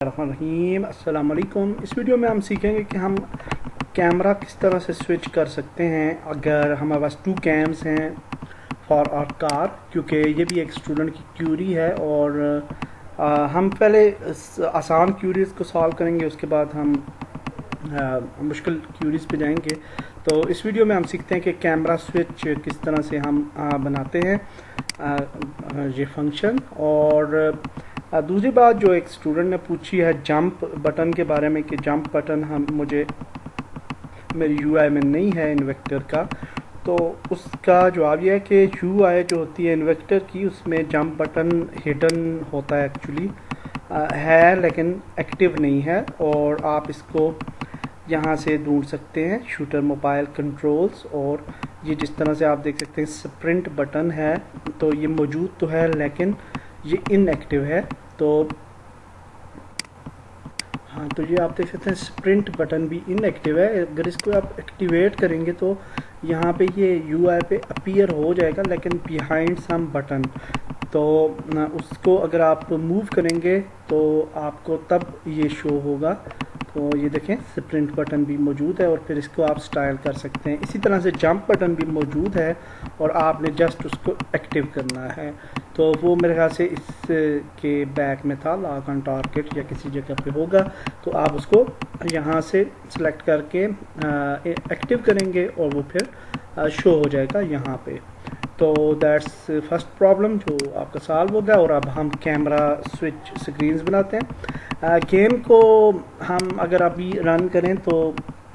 रहीम अस्सलाम वालेकुम। इस वीडियो में हम सीखेंगे कि हम कैमरा किस तरह से स्विच कर सकते हैं अगर हमारे पास 2 कैम्स हैं फॉर आवर कार, क्योंकि ये भी एक स्टूडेंट की क्यूरी है और हम पहले आसान क्यूरीज को सॉल्व करेंगे, उसके बाद हम मुश्किल क्यूरीज पे जाएंगे। तो इस वीडियो में हम सीखते हैं कि कैमरा स्विच किस तरह से हम बनाते हैं ये फंक्शन। और दूसरी बात जो एक स्टूडेंट ने पूछी है जंप बटन के बारे में कि जंप बटन मेरी यूआई में नहीं है इन्वेक्टर का, तो उसका जवाब यह है कि यूआई जो होती है इन्वेक्टर की उसमें जंप बटन हिडन होता है, एक्चुअली है लेकिन एक्टिव नहीं है। और आप इसको यहाँ से ढूंढ सकते हैं शूटर मोबाइल कंट्रोल्स, और ये जिस तरह से आप देख सकते हैं स्प्रिंट बटन है, तो ये मौजूद तो है लेकिन ये इनएक्टिव है। तो हाँ, तो ये आप देख सकते हैं स्प्रिंट बटन भी इनएक्टिव है। अगर इसको आप एक्टिवेट करेंगे तो यहाँ पे ये यूआई पे अपीयर हो जाएगा लेकिन बिहाइंड सम बटन, तो उसको अगर आप मूव करेंगे तो आपको तब ये शो होगा। तो ये देखें स्प्रिंट बटन भी मौजूद है और फिर इसको आप स्टाइल कर सकते हैं। इसी तरह से जंप बटन भी मौजूद है और आपने जस्ट उसको एक्टिव करना है। तो वो मेरे ख्याल से इसके बैक में था, लॉक ऑन टारगेट या किसी जगह पे होगा, तो आप उसको यहाँ से सिलेक्ट करके एक्टिव करेंगे और वो फिर शो हो जाएगा यहाँ पे। तो दैट्स फर्स्ट प्रॉब्लम जो आपका सॉल्व हो गया। और अब हम कैमरा स्विच स्क्रीन्स बनाते हैं। गेम को हम अगर अभी रन करें तो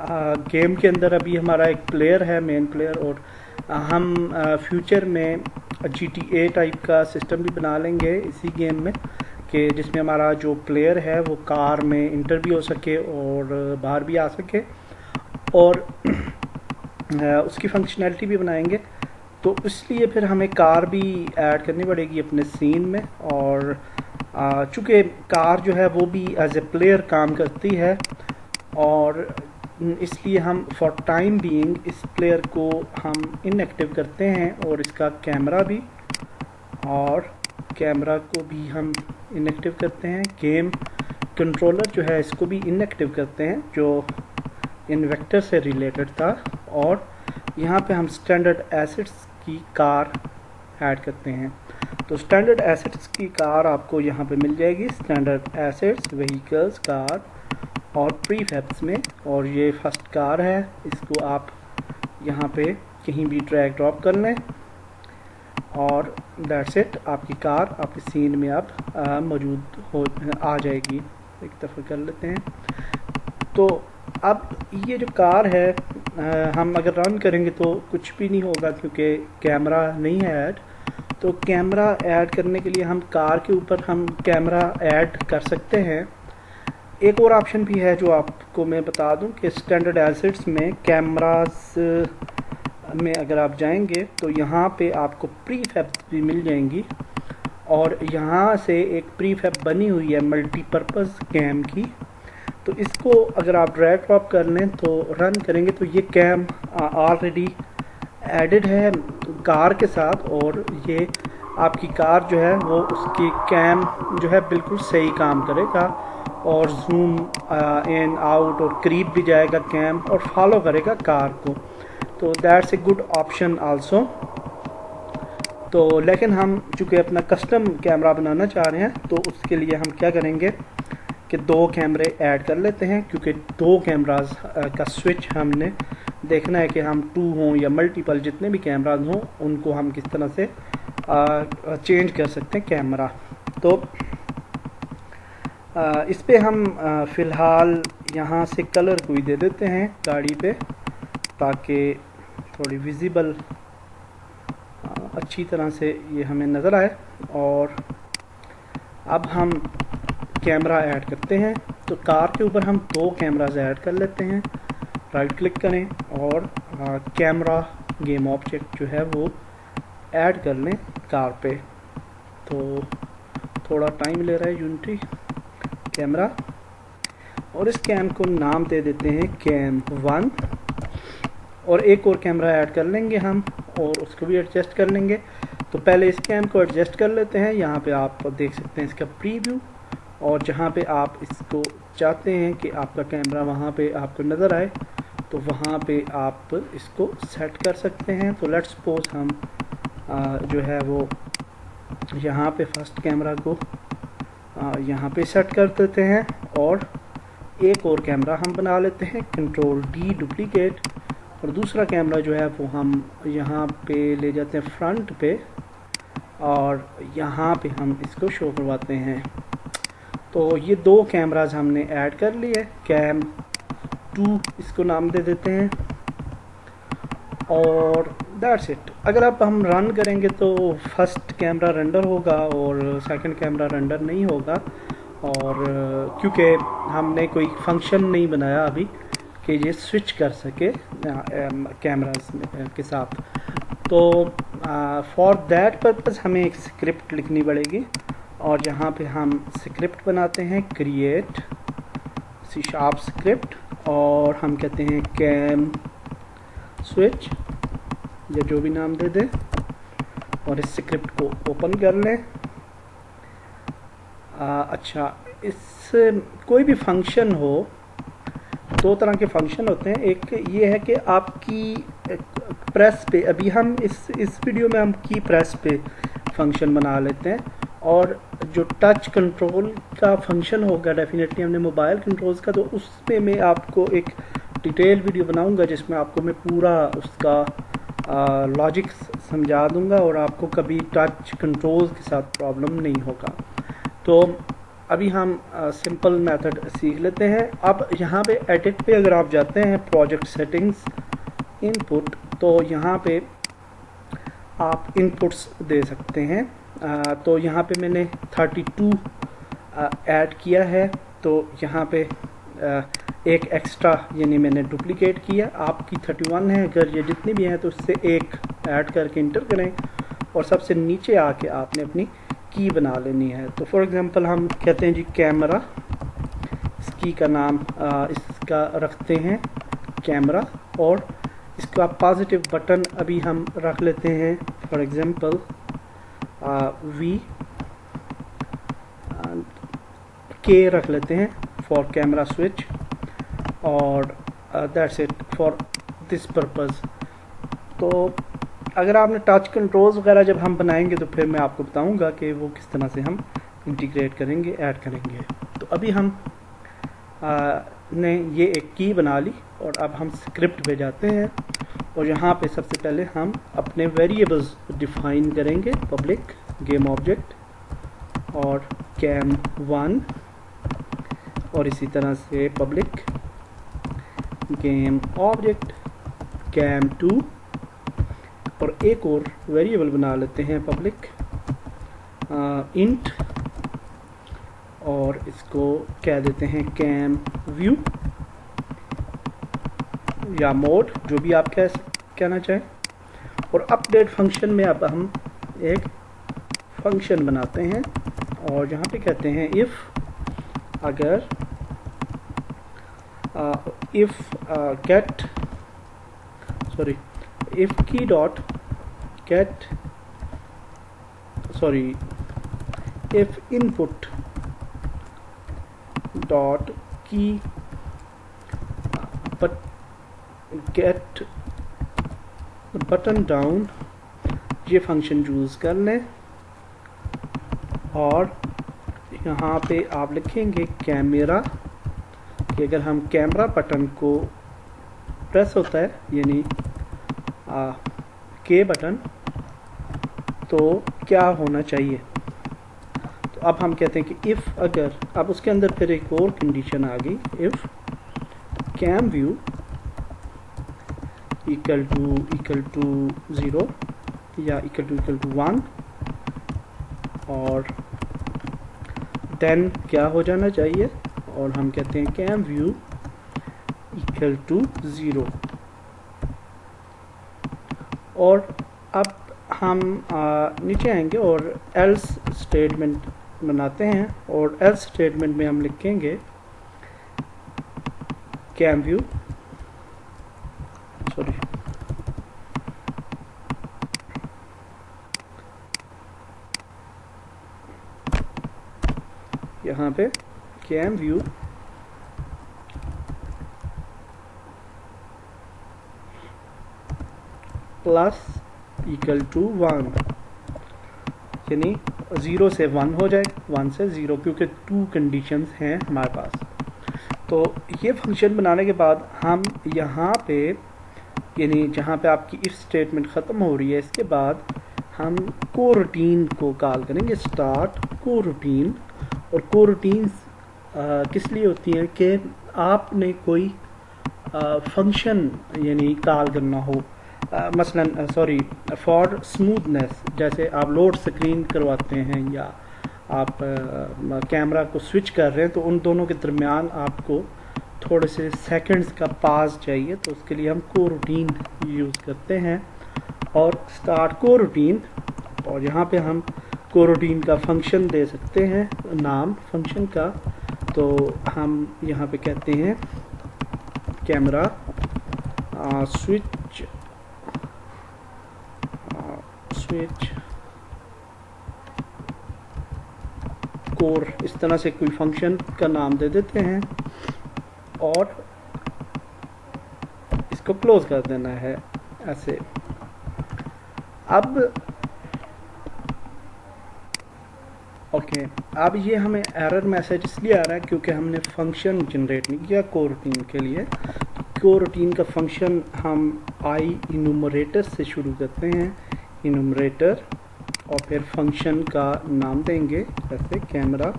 गेम के अंदर अभी हमारा एक प्लेयर है, मेन प्लेयर, और हम फ्यूचर में GTA टाइप का सिस्टम भी बना लेंगे इसी गेम में, कि जिसमें हमारा जो प्लेयर है वो कार में इंटर भी हो सके और बाहर भी आ सके, और उसकी फंक्शनैलिटी भी बनाएंगे। तो इसलिए फिर हमें कार भी ऐड करनी पड़ेगी अपने सीन में। और चूँकि कार जो है वो भी एज ए प्लेयर काम करती है, और इसलिए हम फॉर टाइम बीइंग इस प्लेयर को हम इनएक्टिव करते हैं और इसका कैमरा भी, और कैमरा को भी हम इनएक्टिव करते हैं। गेम कंट्रोलर जो है इसको भी इनएक्टिव करते हैं जो इन्वेक्टर से रिलेटेड था। और यहाँ पे हम स्टैंडर्ड एसेट्स की कार ऐड करते हैं। तो स्टैंडर्ड एसेट्स की कार आपको यहाँ पे मिल जाएगी, स्टैंडर्ड एसेट्स व्हीकल्स कार और प्रीफैब्स में, और ये फर्स्ट कार है। इसको आप यहाँ पे कहीं भी ड्रैग ड्रॉप कर लें और दैट्स इट, आपकी कार आपके सीन में अब मौजूद हो आ जाएगी। एक दफ़ा कर लेते हैं। तो अब ये जो कार है हम अगर रन करेंगे तो कुछ भी नहीं होगा क्योंकि कैमरा नहीं है ऐड। तो कैमरा ऐड करने के लिए हम कार के ऊपर हम कैमरा ऐड कर सकते हैं। एक और ऑप्शन भी है जो आपको मैं बता दूं कि स्टैंडर्ड एसेट्स में कैमरास में अगर आप जाएंगे तो यहाँ पे आपको प्रीफैब्स भी मिल जाएंगी, और यहाँ से एक प्रीफैब बनी हुई है मल्टीपर्पज़ कैम की। तो इसको अगर आप ड्रैग ड्रॉप कर लें तो रन करेंगे तो ये कैम ऑलरेडी एडेड है कार के साथ, और ये आपकी कार जो है वो उसकी कैम जो है बिल्कुल सही काम करेगा, और जूम इन आउट और करीब भी जाएगा कैम और फॉलो करेगा कार को। तो that's a good option also. तो लेकिन हम चूँकि अपना कस्टम कैमरा बनाना चाह रहे हैं तो उसके लिए हम क्या करेंगे कि 2 कैमरे ऐड कर लेते हैं, क्योंकि 2 कैमराज का स्विच हमने देखना है कि हम 2 हों या मल्टीपल जितने भी कैमराज हों उनको हम किस तरह से चेंज कर सकते हैं कैमरा। तो इस पे हम फ़िलहाल यहाँ से कलर कोई दे देते हैं गाड़ी पे, ताकि थोड़ी विजिबल अच्छी तरह से ये हमें नज़र आए। और अब हम कैमरा ऐड करते हैं। तो कार के ऊपर हम 2 कैमराज ऐड कर लेते हैं। राइट क्लिक करें और कैमरा गेम ऑब्जेक्ट जो है वो ऐड कर लें कार पे। तो थोड़ा टाइम ले रहा है यूनिटी कैमरा, और इस कैम को नाम दे देते हैं कैम 1। और एक और कैमरा ऐड कर लेंगे हम और उसको भी एडजस्ट कर लेंगे। तो पहले इस कैम को एडजस्ट कर लेते हैं। यहाँ पे आप देख सकते हैं इसका प्रीव्यू, और जहाँ पे आप इसको चाहते हैं कि आपका कैमरा वहाँ पे आपको नज़र आए तो वहाँ पे आप इसको सेट कर सकते हैं। तो लेट्स सपोज हम जो है वो यहाँ पे फर्स्ट कैमरा को यहाँ पे सेट कर देते हैं और एक और कैमरा हम बना लेते हैं, कंट्रोल डी डुप्लीकेट, और दूसरा कैमरा जो है वो हम यहाँ पे ले जाते हैं फ्रंट पे और यहाँ पे हम इसको शो करवाते हैं। तो ये दो कैमराज हमने ऐड कर लिए, कैम 2 इसको नाम दे देते हैं और दैट्स इट। अगर अब हम रन करेंगे तो फर्स्ट कैमरा रेंडर होगा और सेकंड कैमरा रेंडर नहीं होगा, और क्योंकि हमने कोई फंक्शन नहीं बनाया अभी कि ये स्विच कर सके कैमरास के साथ। तो फॉर दैट पर्पस हमें एक स्क्रिप्ट लिखनी पड़ेगी और जहाँ पे हम स्क्रिप्ट बनाते हैं क्रिएट C# स्क्रिप्ट और हम कहते हैं कैम स्विच या जो भी नाम दे दें और इस स्क्रिप्ट को ओपन कर लें। अच्छा, इस कोई भी फंक्शन हो, दो तरह के फंक्शन होते हैं। एक ये है कि आपकी प्रेस पे, अभी हम इस वीडियो में हम की प्रेस पे फंक्शन बना लेते हैं, और जो टच कंट्रोल का फंक्शन होगा डेफिनेटली हमने मोबाइल कंट्रोल्स का, तो उसमें मैं आपको एक डिटेल वीडियो बनाऊंगा जिसमें आपको मैं पूरा उसका लॉजिक समझा दूंगा और आपको कभी टच कंट्रोल्स के साथ प्रॉब्लम नहीं होगा। तो अभी हम सिंपल मेथड सीख लेते हैं। अब यहाँ पे एडिट पे अगर आप जाते हैं, प्रोजेक्ट सेटिंग्स, इनपुट, तो यहाँ पे आप इनपुट्स दे सकते हैं। तो यहाँ पे मैंने 32 ऐड किया है, तो यहाँ पे एक एक्स्ट्रा यानी मैंने डुप्लीकेट किया। आपकी 31 है, अगर ये जितनी भी हैं तो उससे एक ऐड करके इंटर करें और सबसे नीचे आके आपने अपनी की बना लेनी है। तो फॉर एग्जांपल हम कहते हैं जी कैमरा, इस की का नाम इसका रखते हैं कैमरा, और इसका पॉजिटिव बटन अभी हम रख लेते हैं फॉर एग्जांपल V के रख लेते हैं फॉर कैमरा स्विच, और that's it for this purpose. तो अगर आपने टच कंट्रोल्स वगैरह जब हम बनाएंगे तो फिर मैं आपको बताऊंगा कि वो किस तरह से हम इंटीग्रेट करेंगे, ऐड करेंगे। तो अभी हम ने ये एक की बना ली और अब हम स्क्रिप्ट पे जाते हैं और यहाँ पे सबसे पहले हम अपने वेरिएबल्स डिफाइन करेंगे, पब्लिक गेम ऑब्जेक्ट और cam1, और इसी तरह से पब्लिक गेम ऑब्जेक्ट cam2, और एक और वेरिएबल बना लेते हैं पब्लिक इंट, और इसको कह देते हैं कैम व्यू या मोड, जो भी आप कहना चाहें। और अपडेट फंक्शन में अब हम एक फंक्शन बनाते हैं और जहाँ पे कहते हैं इफ, अगर if key dot get if input dot key but get button down, ये फंक्शन यूज कर लें और यहाँ पे आप लिखेंगे कैमरा, कि अगर हम कैमरा बटन को प्रेस होता है यानी के बटन, तो क्या होना चाहिए। तो अब हम कहते हैं कि इफ़, अगर, अब उसके अंदर फिर एक और कंडीशन आ गई, if cam view equal to 0 या इक्वल टू 1, और देन क्या हो जाना चाहिए, और हम कहते हैं कैम व्यू इक्वल टू 0। और अब हम नीचे आएंगे और एल्स स्टेटमेंट बनाते हैं, और एल्स स्टेटमेंट में हम लिखेंगे कैम व्यू, यहाँ पे cam view plus equal to 1, यानी 0 से 1 हो जाए, 1 से 0, क्योंकि 2 कंडीशंस हैं हमारे पास। तो ये फंक्शन बनाने के बाद हम यहाँ पे, यानी जहाँ पे आपकी इफ स्टेटमेंट ख़त्म हो रही है, इसके बाद हम कोरूटीन को कॉल करेंगे, स्टार्ट कोरूटीन। और कोरूटीन्स किस लिए होती हैं कि आपने कोई फंक्शन यानी कॉल करना हो, मसलन सॉरी फॉर स्मूथनेस, जैसे आप लोड स्क्रीन करवाते हैं या आप कैमरा को स्विच कर रहे हैं, तो उन दोनों के दरमियान आपको थोड़े से सेकंड्स का पास चाहिए, तो उसके लिए हम कोरूटीन यूज़ करते हैं। और स्टार्ट कोरूटीन, और यहाँ पे हम कोरूटीन का फंक्शन दे सकते हैं, नाम फंक्शन का। तो हम यहाँ पे कहते हैं कैमरा स्विच कोर, इस तरह से कोई फंक्शन का नाम दे देते हैं और इसको क्लोज कर देना है ऐसे। अब ओके, अब ये हमें एरर मैसेज इसलिए आ रहा है क्योंकि हमने फंक्शन जनरेट नहीं किया कोरूटीन के लिए। कोरूटीन का फंक्शन हम आई इनूमरेटर से शुरू करते हैं, इनूमरेटर, और फिर फंक्शन का नाम देंगे जैसे कैमरा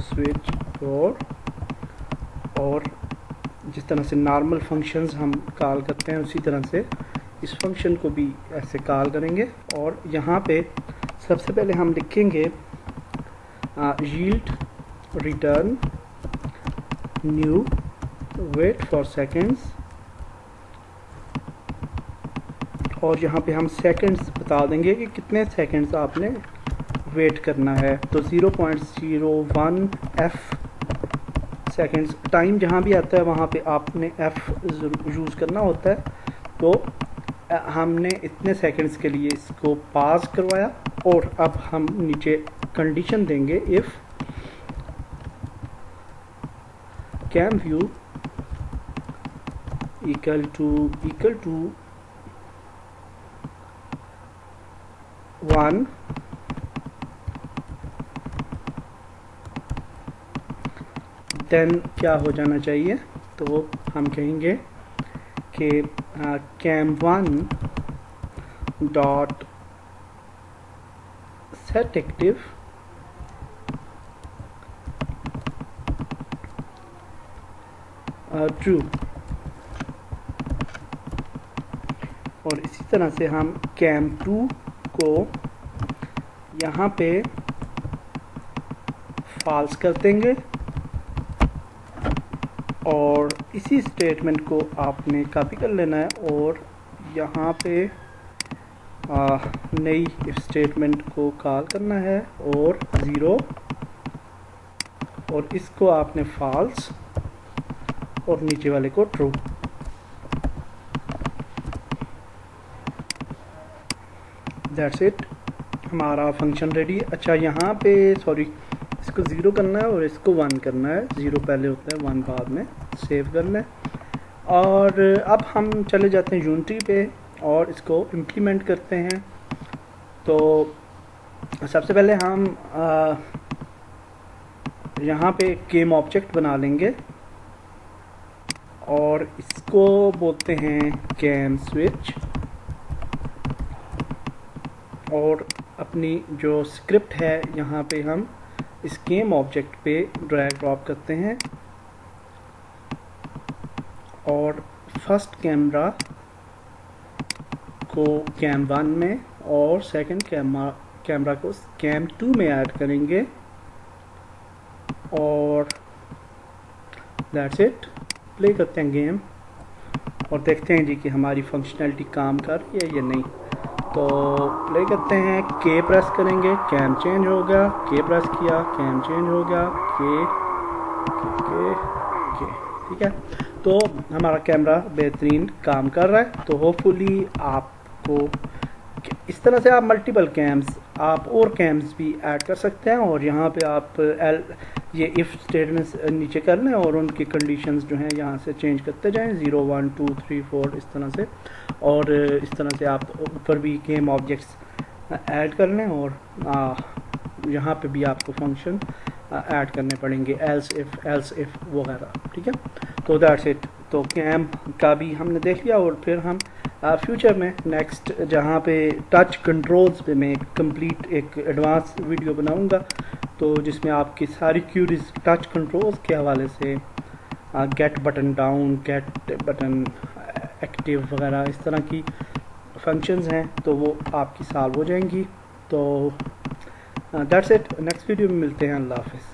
स्विच कोर, और जिस तरह से नॉर्मल फंक्शंस हम कॉल करते हैं उसी तरह से इस फंक्शन को भी ऐसे कॉल करेंगे। और यहाँ पे सबसे पहले हम लिखेंगे yield return new wait for seconds, और यहाँ पे हम सेकंड्स बता देंगे कि कितने सेकंड्स आपने वेट करना है। तो 0.01 एफ सेकंड्स, टाइम जहाँ भी आता है वहाँ पे आपने एफ यूज़ करना होता है। तो हमने इतने सेकंड्स के लिए इसको पास करवाया, और अब हम नीचे कंडीशन देंगे if cam view equal to 1, then क्या हो जाना चाहिए, तो हम कहेंगे कि cam1 dot set active true, और इसी तरह से हम cam2 को यहाँ पे फॉल्स कर देंगे, और इसी स्टेटमेंट को आपने कॉपी कर लेना है और यहाँ पे नई इफ स्टेटमेंट को कॉल करना है, और 0, और इसको आपने फॉल्स और नीचे वाले को ट्रू। दैट्स इट, हमारा फंक्शन रेडी है। अच्छा, यहाँ पे सॉरी, इसको 0 करना है और इसको 1 करना है, 0 पहले होता है 1 बाद में, सेव कर लें। और अब हम चले जाते हैं यूनिटी पे और इसको इम्प्लीमेंट करते हैं। तो सबसे पहले हम यहाँ पे गेम ऑब्जेक्ट बना लेंगे और इसको बोलते हैं कैम स्विच, और अपनी जो स्क्रिप्ट है यहाँ पे हम इस गेम ऑब्जेक्ट पे ड्रैग ड्रॉप करते हैं, और फर्स्ट कैमरा को cam1 में और सेकंड कैमरा को cam2 में ऐड करेंगे, और दैट्स इट। प्ले करते हैं गेम और देखते हैं जी कि हमारी फंक्शनैलिटी काम कर रही है या नहीं। तो प्ले करते हैं, के प्रेस करेंगे, कैम चेंज होगा, के प्रेस किया, कैम चेंज होगा, के ठीक है। तो हमारा कैमरा बेहतरीन काम कर रहा है। तो होपफुली आपको इस तरह से आप मल्टीपल कैम्स आप और कैम्स भी ऐड कर सकते हैं, और यहाँ पे आप ये इफ़ स्टेटमेंट्स नीचे कर लें और उनकी कंडीशंस जो हैं यहाँ से चेंज करते जाएं, 0 1 2 3 4 इस तरह से, और इस तरह से आप ऊपर भी गेम ऑब्जेक्ट्स ऐड कर लें, और यहाँ पे भी आपको फंक्शन ऐड करने पड़ेंगे, एल्स इफ़ वगैरह, ठीक है। तो दैट्स इट। तो कैम का भी हमने देख लिया, और फिर हम फ्यूचर में नेक्स्ट जहाँ पे टच कंट्रोल्स पे मैं कंप्लीट एक एडवांस वीडियो बनाऊंगा, तो जिसमें आपकी सारी क्यूरीज टच कंट्रोल्स के हवाले से, get button down, get button active वगैरह इस तरह की फंक्शंस हैं, तो वो आपकी सॉल्व हो जाएंगी। तो दैट्स इट। नेक्स्ट वीडियो में मिलते हैं। अल्लाह हाफ़िज़।